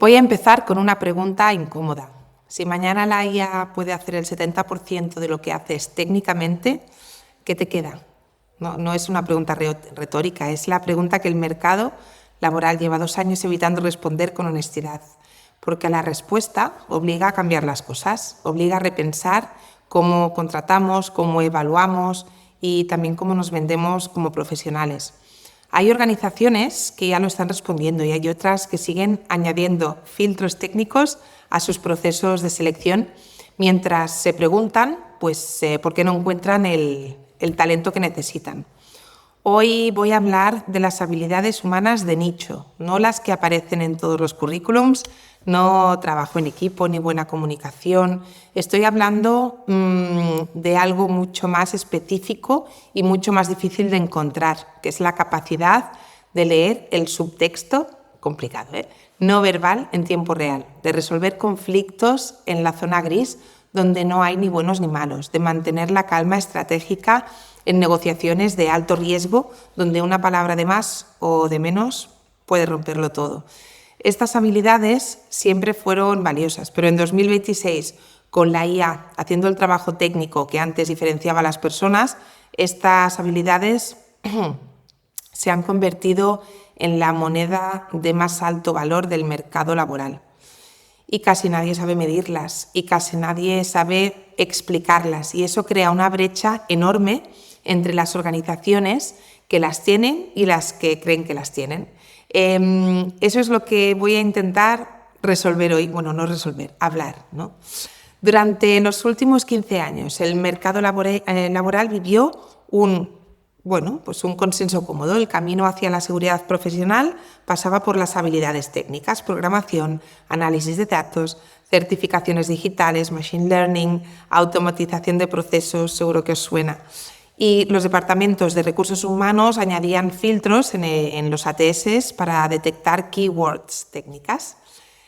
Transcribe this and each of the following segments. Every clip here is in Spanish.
Voy a empezar con una pregunta incómoda. Si mañana la IA puede hacer el 70% de lo que haces técnicamente, ¿qué te queda? No es una pregunta retórica, es la pregunta que el mercado laboral lleva 2 años evitando responder con honestidad, porque la respuesta obliga a cambiar las cosas, obliga a repensar cómo contratamos, cómo evaluamos y también cómo nos vendemos como profesionales. Hay organizaciones que ya lo están respondiendo y hay otras que siguen añadiendo filtros técnicos a sus procesos de selección mientras se preguntan por qué no encuentran el talento que necesitan. Hoy voy a hablar de las habilidades humanas de nicho, no las que aparecen en todos los currículums, no trabajo en equipo ni buena comunicación. Estoy hablando de algo mucho más específico y mucho más difícil de encontrar, que es la capacidad de leer el subtexto, complicado, no verbal en tiempo real, de resolver conflictos en la zona gris donde no hay ni buenos ni malos, de mantener la calma estratégica en negociaciones de alto riesgo donde una palabra de más o de menos puede romperlo todo. Estas habilidades siempre fueron valiosas, pero en 2026, con la IA haciendo el trabajo técnico que antes diferenciaba a las personas, estas habilidades se han convertido en la moneda de más alto valor del mercado laboral. Y casi nadie sabe medirlas y casi nadie sabe explicarlas. Y eso crea una brecha enorme entre las organizaciones que las tienen y las que creen que las tienen. Eso es lo que voy a intentar resolver hoy. Bueno, no resolver, hablar, ¿no? Durante los últimos 15 años, el mercado laboral vivió un consenso cómodo. El camino hacia la seguridad profesional pasaba por las habilidades técnicas, programación, análisis de datos, certificaciones digitales, machine learning, automatización de procesos, seguro que os suena. Y los departamentos de recursos humanos añadían filtros en los ATS para detectar keywords técnicas.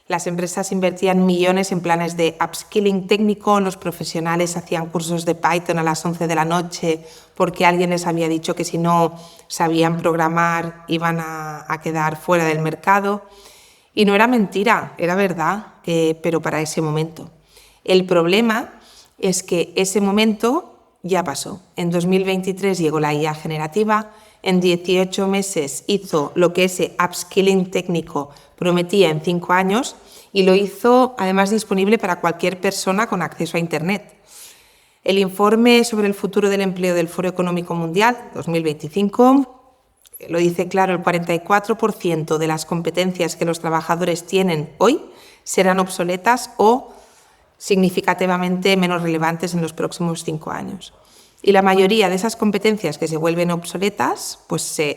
Las empresas invertían millones en planes de upskilling técnico, los profesionales hacían cursos de Python a las 11 de la noche porque alguien les había dicho que si no sabían programar iban a quedar fuera del mercado. Y no era mentira, era verdad, pero para ese momento. El problema es que ese momento ya pasó. En 2023 llegó la IA generativa, en 18 meses hizo lo que ese upskilling técnico prometía en 5 años y lo hizo además disponible para cualquier persona con acceso a Internet. El informe sobre el futuro del empleo del Foro Económico Mundial 2025 lo dice claro, el 44% de las competencias que los trabajadores tienen hoy serán obsoletas o significativamente menos relevantes en los próximos 5 años. Y la mayoría de esas competencias que se vuelven obsoletas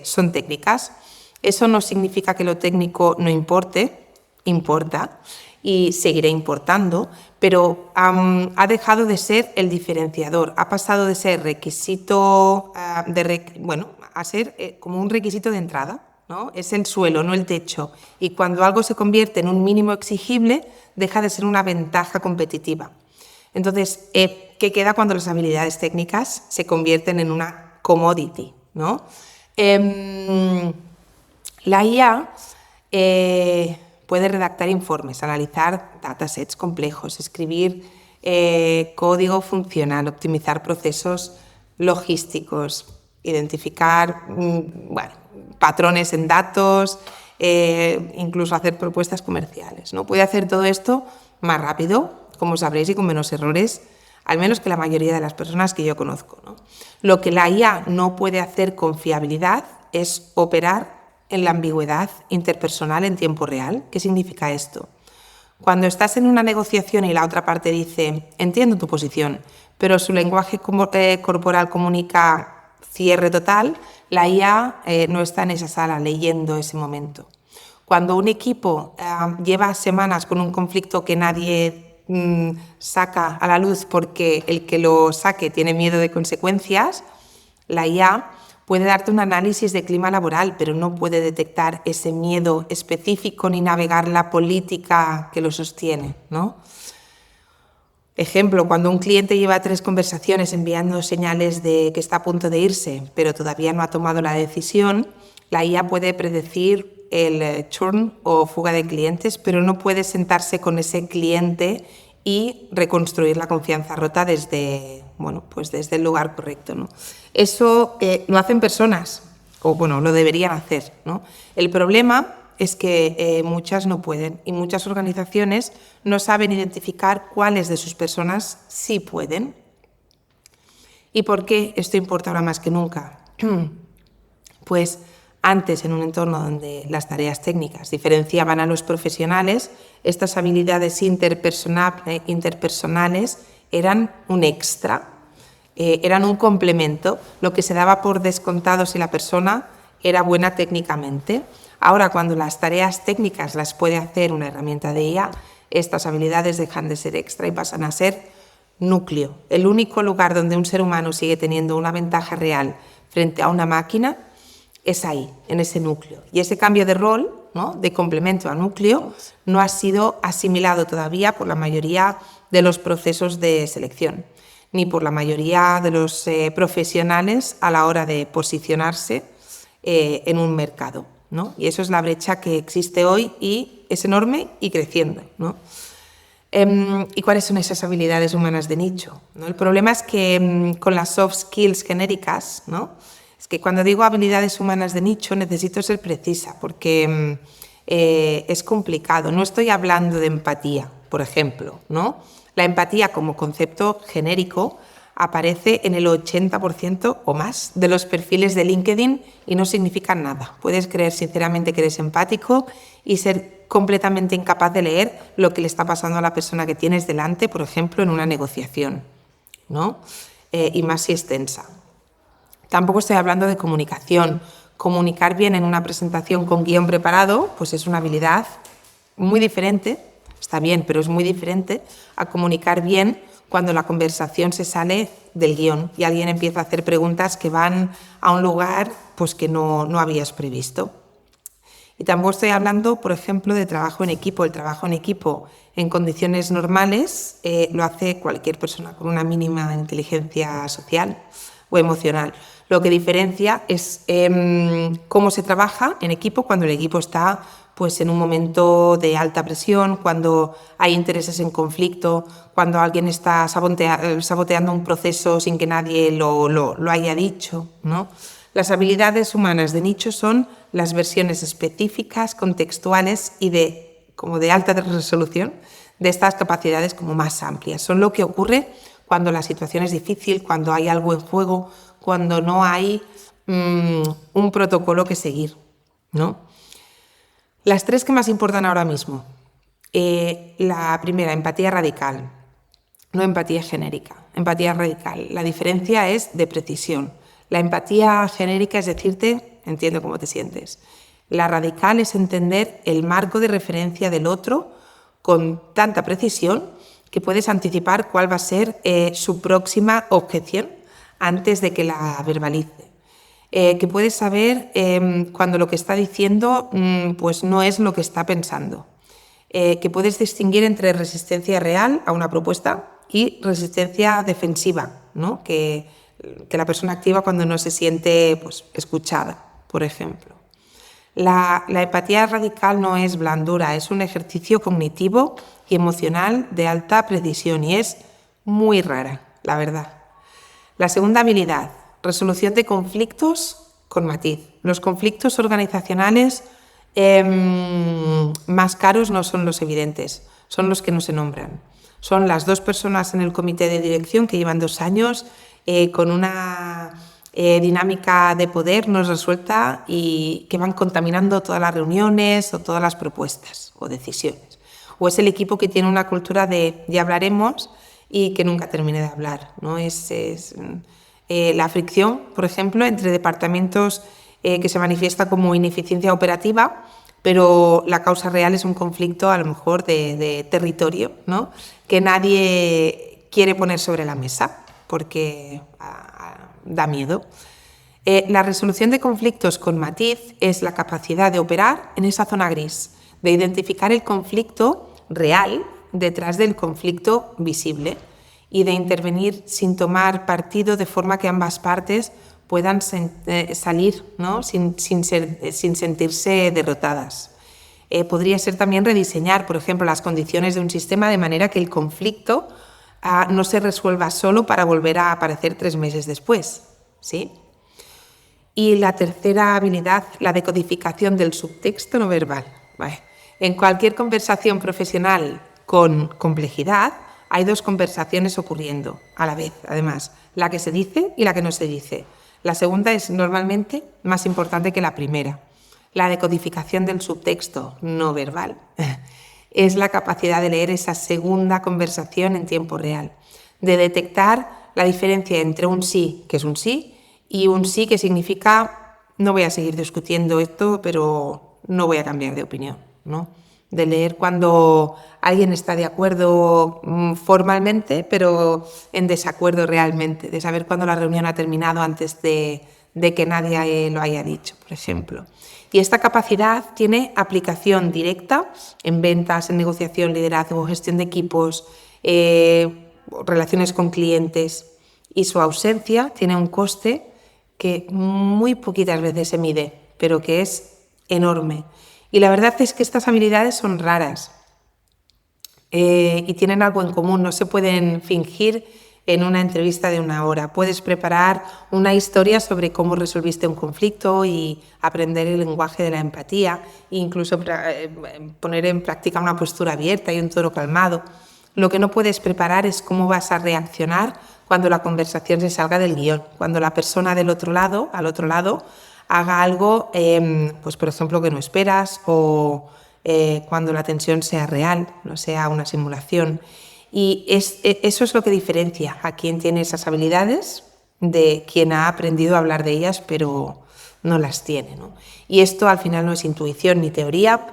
son técnicas. Eso no significa que lo técnico no importe, importa y seguirá importando, pero ha dejado de ser el diferenciador, ha pasado de ser requisito, a ser como un requisito de entrada, ¿no? Es el suelo, no el techo. Y cuando algo se convierte en un mínimo exigible, deja de ser una ventaja competitiva. Entonces, ¿qué queda cuando las habilidades técnicas se convierten en una commodity, ¿no? La IA puede redactar informes, analizar datasets complejos, escribir código funcional, optimizar procesos logísticos, identificar patrones en datos, incluso hacer propuestas comerciales, ¿no? Puede hacer todo esto más rápido, como sabréis, y con menos errores, al menos que la mayoría de las personas que yo conozco, ¿no? Lo que la IA no puede hacer con fiabilidad es operar en la ambigüedad interpersonal en tiempo real. ¿Qué significa esto? Cuando estás en una negociación y la otra parte dice, entiendo tu posición, pero su lenguaje corporal comunica cierre total, la IA no está en esa sala leyendo ese momento. Cuando un equipo lleva semanas con un conflicto que nadie saca a la luz porque el que lo saque tiene miedo de consecuencias, la IA puede darte un análisis de clima laboral, pero no puede detectar ese miedo específico ni navegar la política que lo sostiene, ¿no? Ejemplo, cuando un cliente lleva 3 conversaciones enviando señales de que está a punto de irse, pero todavía no ha tomado la decisión, la IA puede predecir el churn o fuga de clientes, pero no puede sentarse con ese cliente y reconstruir la confianza rota desde el lugar correcto, ¿no? Eso lo hacen personas, o lo deberían hacer, ¿no? El problema es que muchas no pueden y muchas organizaciones no saben identificar cuáles de sus personas sí pueden. ¿Y por qué esto importa ahora más que nunca? Pues antes, en un entorno donde las tareas técnicas diferenciaban a los profesionales, estas habilidades interpersonales eran un extra, eran un complemento, lo que se daba por descontado si la persona era buena técnicamente. Ahora, cuando las tareas técnicas las puede hacer una herramienta de IA, estas habilidades dejan de ser extra y pasan a ser núcleo. El único lugar donde un ser humano sigue teniendo una ventaja real frente a una máquina es ahí, en ese núcleo. Y ese cambio de rol, ¿no?, de complemento a núcleo, no ha sido asimilado todavía por la mayoría de los procesos de selección, ni por la mayoría de los profesionales a la hora de posicionarse en un mercado, ¿no? Y eso es la brecha que existe hoy y es enorme y creciendo, ¿no? ¿Y cuáles son esas habilidades humanas de nicho? ¿No? El problema es que con las soft skills genéricas, ¿no?, es que cuando digo habilidades humanas de nicho necesito ser precisa porque es complicado. No estoy hablando de empatía, por ejemplo, ¿no? La empatía como concepto genérico aparece en el 80% o más de los perfiles de LinkedIn y no significa nada. Puedes creer sinceramente que eres empático y ser completamente incapaz de leer lo que le está pasando a la persona que tienes delante, por ejemplo, en una negociación, ¿no? Y más si es tensa. Tampoco estoy hablando de comunicación. Comunicar bien en una presentación con guión preparado, pues es una habilidad muy diferente, está bien, pero es muy diferente a comunicar bien cuando la conversación se sale del guión y alguien empieza a hacer preguntas que van a un lugar pues, que no habías previsto. Y tampoco estoy hablando, por ejemplo, de trabajo en equipo. El trabajo en equipo en condiciones normales lo hace cualquier persona con una mínima inteligencia social o emocional. Lo que diferencia es cómo se trabaja en equipo cuando el equipo está pues, en un momento de alta presión, cuando hay intereses en conflicto, cuando alguien está saboteando un proceso sin que nadie lo haya dicho, ¿no? Las habilidades humanas de nicho son las versiones específicas, contextuales y de alta resolución de estas capacidades como más amplias. Son lo que ocurre cuando la situación es difícil, cuando hay algo en juego, cuando no hay un protocolo que seguir, ¿no? Las tres que más importan ahora mismo. La primera, empatía radical, no empatía genérica, empatía radical. La diferencia es de precisión. La empatía genérica es decirte, entiendo cómo te sientes. La radical es entender el marco de referencia del otro con tanta precisión que puedes anticipar cuál va a ser su próxima objeción antes de que la verbalice. Que puedes saber cuando lo que está diciendo pues no es lo que está pensando. Que puedes distinguir entre resistencia real a una propuesta y resistencia defensiva, ¿no? que la persona activa cuando no se siente pues, escuchada, por ejemplo. La empatía radical no es blandura, es un ejercicio cognitivo y emocional de alta precisión y es muy rara, la verdad. La segunda habilidad, resolución de conflictos con matiz. Los conflictos organizacionales más caros no son los evidentes, son los que no se nombran. Son las dos personas en el comité de dirección que llevan 2 años con una dinámica de poder no resuelta y que van contaminando todas las reuniones o todas las propuestas o decisiones. O es el equipo que tiene una cultura de ya hablaremos y que nunca termine de hablar, ¿no? Es la fricción, por ejemplo, entre departamentos que se manifiesta como ineficiencia operativa, pero la causa real es un conflicto a lo mejor de territorio, ¿no? Que nadie quiere poner sobre la mesa porque da miedo. La resolución de conflictos con matiz es la capacidad de operar en esa zona gris, de identificar el conflicto real detrás del conflicto visible y de intervenir sin tomar partido de forma que ambas partes puedan salir, ¿no? sin sentirse derrotadas. Podría ser también rediseñar, por ejemplo, las condiciones de un sistema de manera que el conflicto no se resuelva solo para volver a aparecer 3 meses después, ¿sí? Y la tercera habilidad, la decodificación del subtexto no verbal. Vale. En cualquier conversación profesional con complejidad hay 2 conversaciones ocurriendo a la vez, además, la que se dice y la que no se dice. La segunda es normalmente más importante que la primera. La decodificación del subtexto no verbal es la capacidad de leer esa segunda conversación en tiempo real, de detectar la diferencia entre un sí, que es un sí, y un sí que significa no voy a seguir discutiendo esto, pero no voy a cambiar de opinión, ¿no? De leer cuando alguien está de acuerdo formalmente, pero en desacuerdo realmente, de saber cuándo la reunión ha terminado antes de que nadie lo haya dicho, por ejemplo. Y esta capacidad tiene aplicación directa en ventas, en negociación, liderazgo, gestión de equipos, relaciones con clientes, y su ausencia tiene un coste que muy poquitas veces se mide, pero que es enorme. Y la verdad es que estas habilidades son raras y tienen algo en común, no se pueden fingir en una entrevista de 1 hora. Puedes preparar una historia sobre cómo resolviste un conflicto y aprender el lenguaje de la empatía, e incluso poner en práctica una postura abierta y un tono calmado. Lo que no puedes preparar es cómo vas a reaccionar cuando la conversación se salga del guión, cuando la persona al otro lado, haga algo, pues por ejemplo, que no esperas, o cuando la tensión sea real, no sea una simulación. Y eso es lo que diferencia a quien tiene esas habilidades de quien ha aprendido a hablar de ellas pero no las tiene, ¿no? Y esto al final no es intuición ni teoría.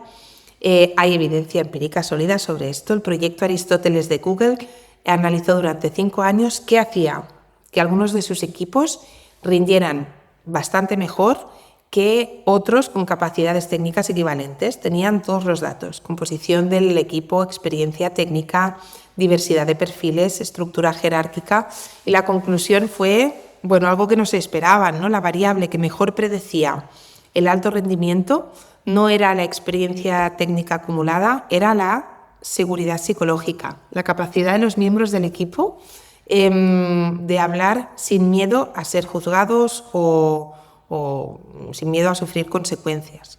Hay evidencia empírica sólida sobre esto. El proyecto Aristóteles de Google analizó durante 5 años qué hacía que algunos de sus equipos rindieran bastante mejor que otros con capacidades técnicas equivalentes. Tenían todos los datos: composición del equipo, experiencia técnica, diversidad de perfiles, estructura jerárquica, y la conclusión fue, bueno, algo que no se esperaban, ¿no? La variable que mejor predecía el alto rendimiento no era la experiencia técnica acumulada, era la seguridad psicológica, la capacidad de los miembros del equipo de hablar sin miedo a ser juzgados o sin miedo a sufrir consecuencias.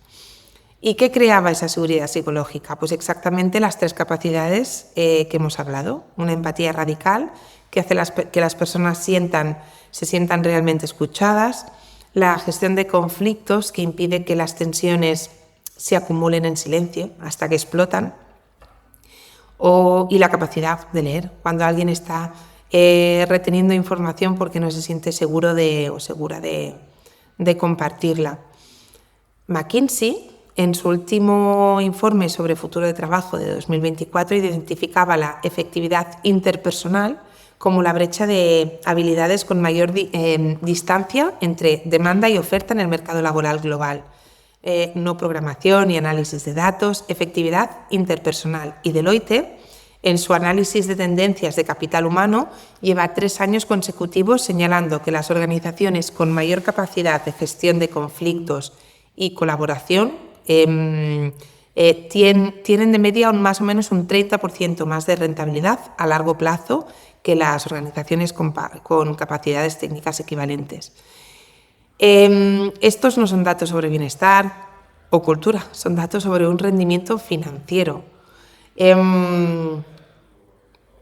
¿Y qué creaba esa seguridad psicológica? Pues exactamente las 3 capacidades que hemos hablado. Una empatía radical, que hace que las personas se sientan realmente escuchadas. La gestión de conflictos, que impide que las tensiones se acumulen en silencio hasta que explotan. Y la capacidad de leer, cuando alguien está reteniendo información porque no se siente seguro o segura de compartirla. McKinsey, en su último informe sobre futuro de trabajo de 2024, identificaba la efectividad interpersonal como la brecha de habilidades con mayor distancia entre demanda y oferta en el mercado laboral global. No programación y análisis de datos, efectividad interpersonal. Y Deloitte, en su análisis de tendencias de capital humano, lleva 3 años consecutivos señalando que las organizaciones con mayor capacidad de gestión de conflictos y colaboración tienen de media más o menos un 30% más de rentabilidad a largo plazo que las organizaciones con capacidades técnicas equivalentes. Estos no son datos sobre bienestar o cultura, son datos sobre un rendimiento financiero.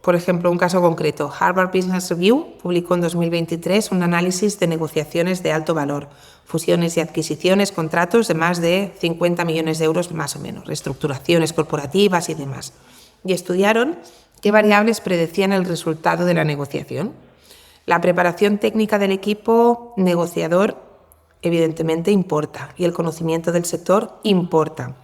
Por ejemplo, un caso concreto: Harvard Business Review publicó en 2023 un análisis de negociaciones de alto valor, fusiones y adquisiciones, contratos de más de 50 millones de euros más o menos, reestructuraciones corporativas y demás. Y estudiaron qué variables predecían el resultado de la negociación. La preparación técnica del equipo negociador evidentemente importa, y el conocimiento del sector importa.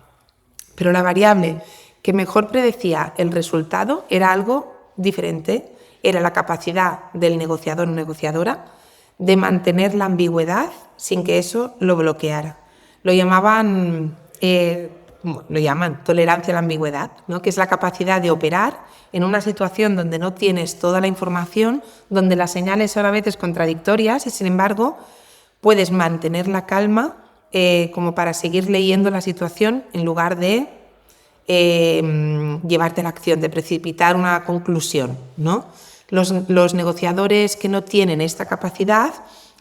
Pero la variable que mejor predecía el resultado era algo diferente, era la capacidad del negociador o negociadora de mantener la ambigüedad sin que eso lo bloqueara. Lo llaman tolerancia a la ambigüedad, ¿no? Que es la capacidad de operar en una situación donde no tienes toda la información, donde las señales son a veces contradictorias y, sin embargo, puedes mantener la calma como para seguir leyendo la situación en lugar de llevarte a la acción, de precipitar una conclusión, ¿no? Los negociadores que no tienen esta capacidad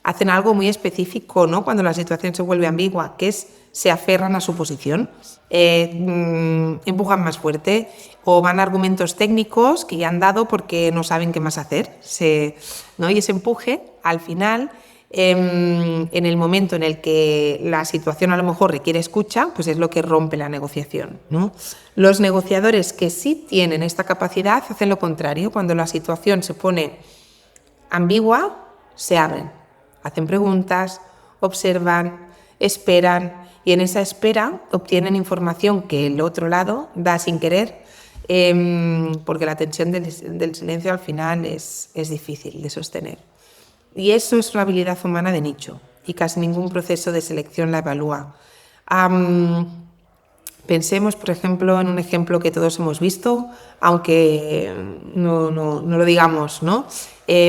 hacen algo muy específico, ¿no? Cuando la situación se vuelve ambigua, que es se aferran a su posición, empujan más fuerte o van a argumentos técnicos que ya han dado porque no saben qué más hacer, ¿no? Y ese empuje, al final, en el momento en el que la situación a lo mejor requiere escucha, pues es lo que rompe la negociación, ¿no? Los negociadores que sí tienen esta capacidad hacen lo contrario. Cuando la situación se pone ambigua, se abren, hacen preguntas, observan, esperan, y en esa espera obtienen información que el otro lado da sin querer, porque la tensión del silencio al final es difícil de sostener. Y eso es una habilidad humana de nicho y casi ningún proceso de selección la evalúa. Pensemos, por ejemplo, en un ejemplo que todos hemos visto, aunque no lo digamos, ¿no?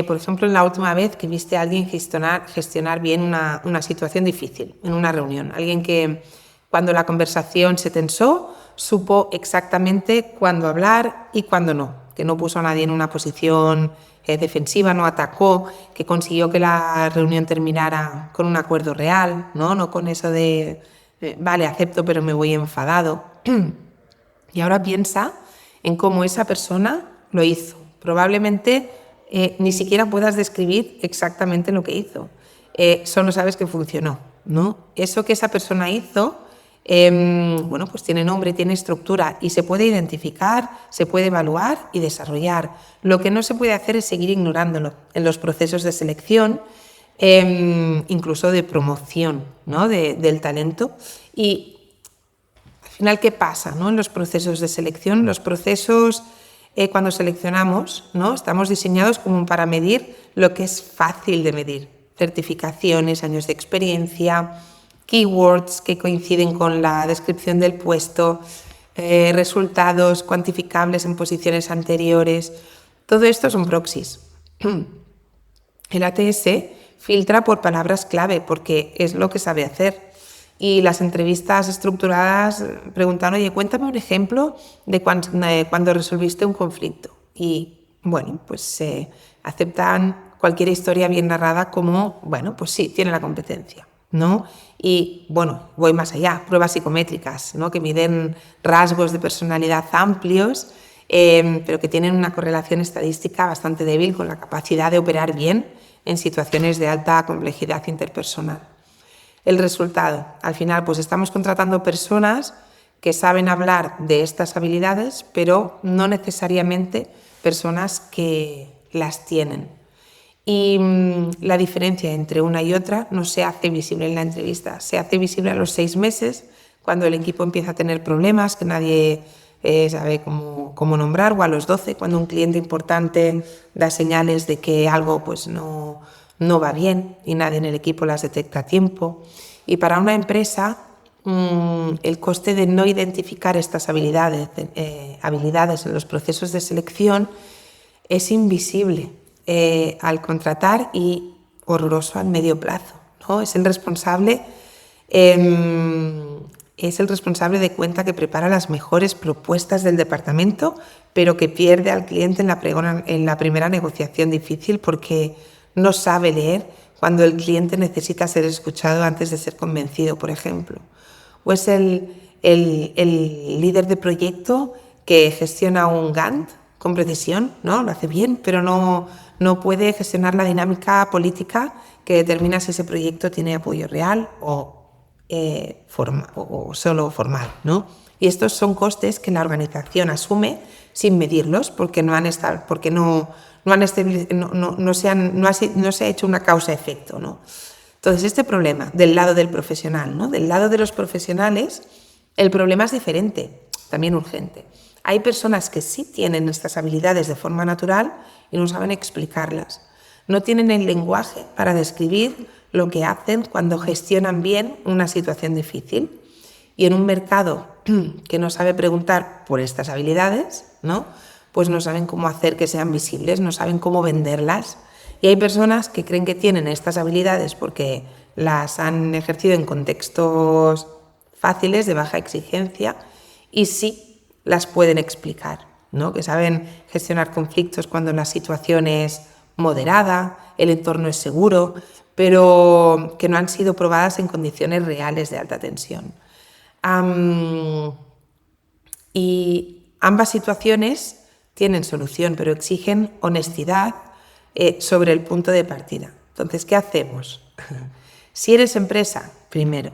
Por ejemplo, en la última vez que viste a alguien gestionar bien una situación difícil en una reunión. Alguien que, cuando la conversación se tensó, supo exactamente cuándo hablar y cuándo no. Que no puso a nadie en una posición defensiva, no atacó, que consiguió que la reunión terminara con un acuerdo real, no con eso de vale, acepto, pero me voy enfadado. Y ahora piensa en cómo esa persona lo hizo. Probablemente ni siquiera puedas describir exactamente lo que hizo. Solo sabes que funcionó, ¿no? Eso que esa persona hizo, bueno, pues tiene nombre, tiene estructura y se puede identificar, se puede evaluar y desarrollar. Lo que no se puede hacer es seguir ignorándolo en los procesos de selección, incluso de promoción, ¿no? del talento. Y al final, ¿qué pasa, ¿no? En los procesos de selección? Los procesos, cuando seleccionamos, ¿no? Estamos diseñados como para medir lo que es fácil de medir. Certificaciones, años de experiencia, keywords que coinciden con la descripción del puesto, resultados cuantificables en posiciones anteriores. Todo esto son proxies. El ATS filtra por palabras clave porque es lo que sabe hacer. Y las entrevistas estructuradas preguntan, oye, cuéntame un ejemplo de cuando resolviste un conflicto. Y bueno, pues aceptan cualquier historia bien narrada como, bueno, pues sí, tiene la competencia, ¿no? Y bueno, voy más allá, pruebas psicométricas, ¿no? Que miden rasgos de personalidad amplios, pero que tienen una correlación estadística bastante débil con la capacidad de operar bien en situaciones de alta complejidad interpersonal. El resultado, al final, pues estamos contratando personas que saben hablar de estas habilidades, pero no necesariamente personas que las tienen. Y la diferencia entre una y otra no se hace visible en la entrevista, se hace visible a los 6 meses, cuando el equipo empieza a tener problemas que nadie sabe cómo nombrar, o a los 12, cuando un cliente importante da señales de que algo pues no va bien y nadie en el equipo las detecta a tiempo. Y para una empresa, el coste de no identificar estas habilidades en los procesos de selección es invisible al contratar y horroroso al medio plazo, ¿no? Es el responsable de cuenta que prepara las mejores propuestas del departamento, pero que pierde al cliente en la primera negociación difícil porque no sabe leer cuando el cliente necesita ser escuchado antes de ser convencido, por ejemplo. O es el líder de proyecto que gestiona un Gantt con precisión, ¿no? Lo hace bien, pero no puede gestionar la dinámica política que determina si ese proyecto tiene apoyo real o solo formal, ¿no? Y estos son costes que la organización asume sin medirlos porque no se ha hecho una causa-efecto, ¿no? Entonces, este problema del lado del profesional, ¿no? Del lado de los profesionales, el problema es diferente, también urgente. Hay personas que sí tienen estas habilidades de forma natural y no saben explicarlas. No tienen el lenguaje para describir lo que hacen cuando gestionan bien una situación difícil. Y en un mercado que no sabe preguntar por estas habilidades, ¿no? Pues no saben cómo hacer que sean visibles, no saben cómo venderlas. Y hay personas que creen que tienen estas habilidades porque las han ejercido en contextos fáciles, de baja exigencia, y sí las pueden explicar, ¿no? Que saben gestionar conflictos cuando la situación es moderada, el entorno es seguro, pero que no han sido probadas en condiciones reales de alta tensión. Y ambas situaciones tienen solución, pero exigen honestidad sobre el punto de partida. Entonces, ¿qué hacemos? Si eres empresa, primero,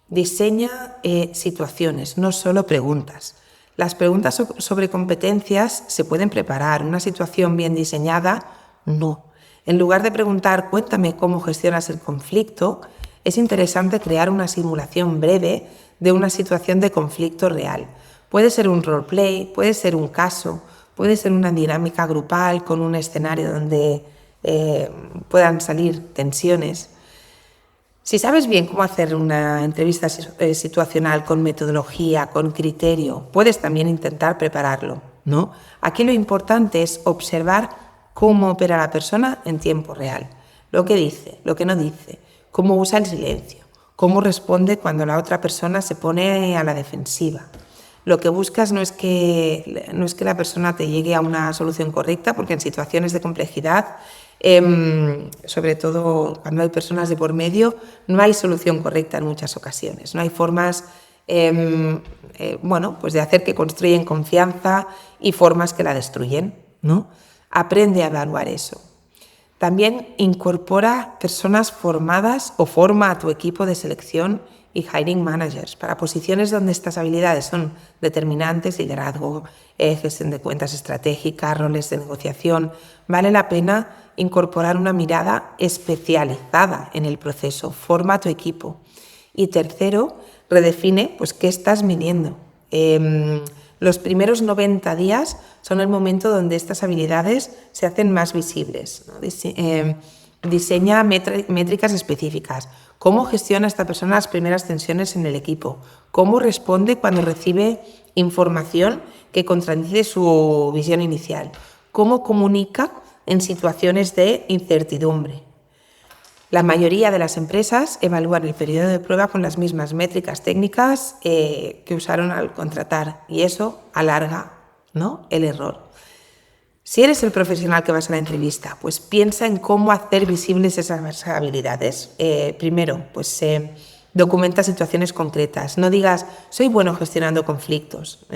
diseña situaciones, no solo preguntas. Las preguntas sobre competencias se pueden preparar. Una situación bien diseñada, no. En lugar de preguntar, cuéntame cómo gestionas el conflicto, es interesante crear una simulación breve de una situación de conflicto real. Puede ser un roleplay, puede ser un caso, puede ser una dinámica grupal con un escenario donde puedan salir tensiones. Si sabes bien cómo hacer una entrevista situacional con metodología, con criterio, puedes también intentar prepararlo, ¿no? Aquí lo importante es observar cómo opera la persona en tiempo real, lo que dice, lo que no dice, cómo usa el silencio, cómo responde cuando la otra persona se pone a la defensiva. Lo que buscas no es que la persona te llegue a una solución correcta, porque en situaciones de complejidad, sobre todo cuando hay personas de por medio, no hay solución correcta en muchas ocasiones. No hay formas pues de hacer que construyen confianza y formas que la destruyen, ¿no? Aprende a evaluar eso. También incorpora personas formadas o forma a tu equipo de selección y hiring managers para posiciones donde estas habilidades son determinantes: liderazgo, gestión de cuentas estratégicas, roles de negociación. Vale la pena incorporar una mirada especializada en el proceso. Forma a tu equipo. Y tercero, redefine qué estás midiendo. Los primeros 90 días son el momento donde estas habilidades se hacen más visibles, ¿no? Diseña métricas específicas. ¿Cómo gestiona esta persona las primeras tensiones en el equipo? ¿Cómo responde cuando recibe información que contradice su visión inicial? ¿Cómo comunica en situaciones de incertidumbre? La mayoría de las empresas evalúan el periodo de prueba con las mismas métricas técnicas que usaron al contratar, y eso alarga, ¿no?, el error. Si eres el profesional que vas a la entrevista, pues piensa en cómo hacer visibles esas habilidades. Primero, documenta situaciones concretas. No digas, soy bueno gestionando conflictos.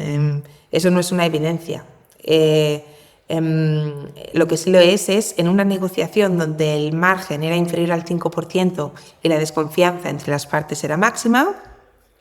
Eso no es una evidencia. Lo que sí lo es en una negociación donde el margen era inferior al 5% y la desconfianza entre las partes era máxima,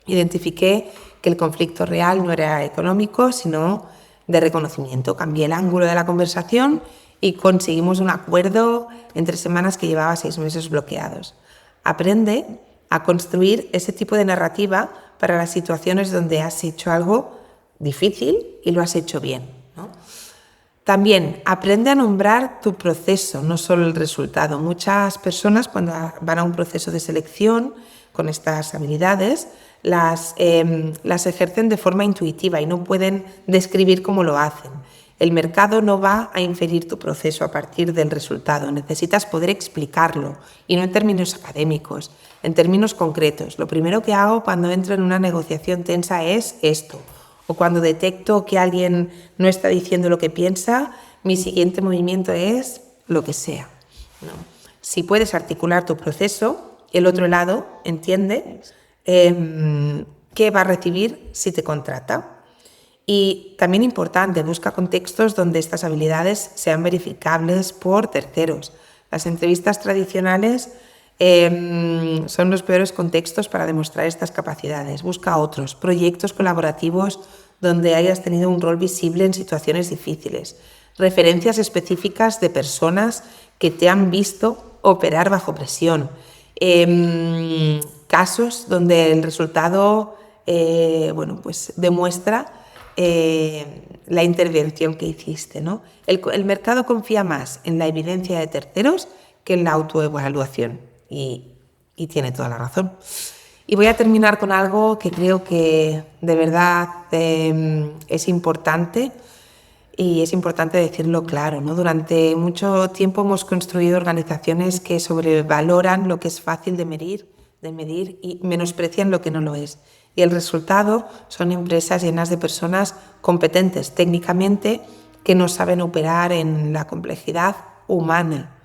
identifiqué que el conflicto real no era económico, sino de reconocimiento. Cambié el ángulo de la conversación y conseguimos un acuerdo en 3 semanas que llevaba 6 meses bloqueados. Aprende a construir ese tipo de narrativa para las situaciones donde has hecho algo difícil y lo has hecho bien, ¿no? También aprende a nombrar tu proceso, no solo el resultado. Muchas personas, cuando van a un proceso de selección con estas habilidades, las ejercen de forma intuitiva y no pueden describir cómo lo hacen. El mercado no va a inferir tu proceso a partir del resultado. Necesitas poder explicarlo, y no en términos académicos, en términos concretos. Lo primero que hago cuando entro en una negociación tensa es esto. O cuando detecto que alguien no está diciendo lo que piensa, mi siguiente movimiento es lo que sea, ¿no? Si puedes articular tu proceso, el otro lado entiende qué va a recibir si te contrata. Y también importante, busca contextos donde estas habilidades sean verificables por terceros. Las entrevistas tradicionales son los peores contextos para demostrar estas capacidades. Busca otros proyectos colaborativos donde hayas tenido un rol visible en situaciones difíciles. Referencias específicas de personas que te han visto operar bajo presión. Casos donde el resultado demuestra la intervención que hiciste, ¿no? El mercado confía más en la evidencia de terceros que en la autoevaluación, y tiene toda la razón. Y voy a terminar con algo que creo que de verdad es importante, y es importante decirlo claro, ¿no? Durante mucho tiempo hemos construido organizaciones que sobrevaloran lo que es fácil de medir y menosprecian lo que no lo es. Y el resultado son empresas llenas de personas competentes técnicamente que no saben operar en la complejidad humana.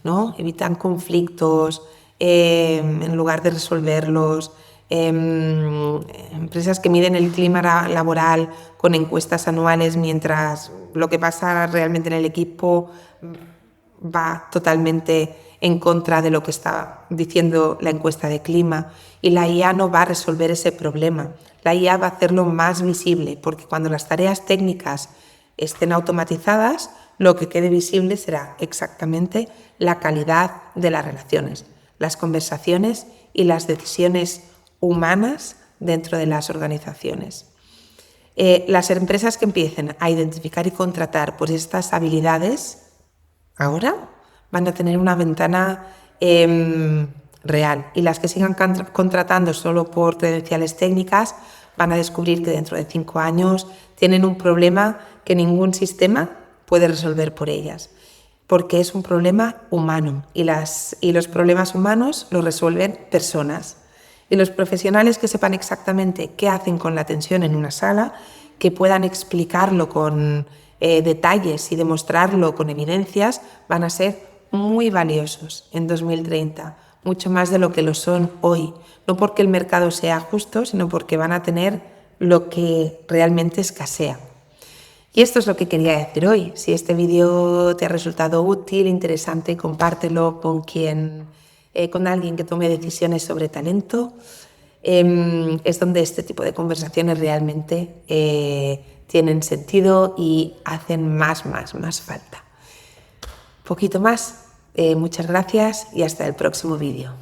¿No? Evitan conflictos en lugar de resolverlos. Empresas que miden el clima laboral con encuestas anuales mientras lo que pasa realmente en el equipo va totalmente en contra de lo que está diciendo la encuesta de clima, y la IA no va a resolver ese problema. La IA va a hacerlo más visible, porque cuando las tareas técnicas estén automatizadas, lo que quede visible será exactamente la calidad de las relaciones, las conversaciones y las decisiones humanas dentro de las organizaciones. Las empresas que empiecen a identificar y contratar por estas habilidades ahora van a tener una ventana real, y las que sigan contratando solo por credenciales técnicas van a descubrir que dentro de 5 años tienen un problema que ningún sistema puede resolver por ellas, porque es un problema humano y los problemas humanos los resuelven personas. Y los profesionales que sepan exactamente qué hacen con la tensión en una sala, que puedan explicarlo con detalles y demostrarlo con evidencias, van a ser muy valiosos en 2030, mucho más de lo que lo son hoy. No porque el mercado sea justo, sino porque van a tener lo que realmente escasea. Y esto es lo que quería decir hoy. Si este vídeo te ha resultado útil, interesante, compártelo con alguien que tome decisiones sobre talento. Es donde este tipo de conversaciones realmente tienen sentido y hacen más falta. Poquito más. Muchas gracias y hasta el próximo vídeo.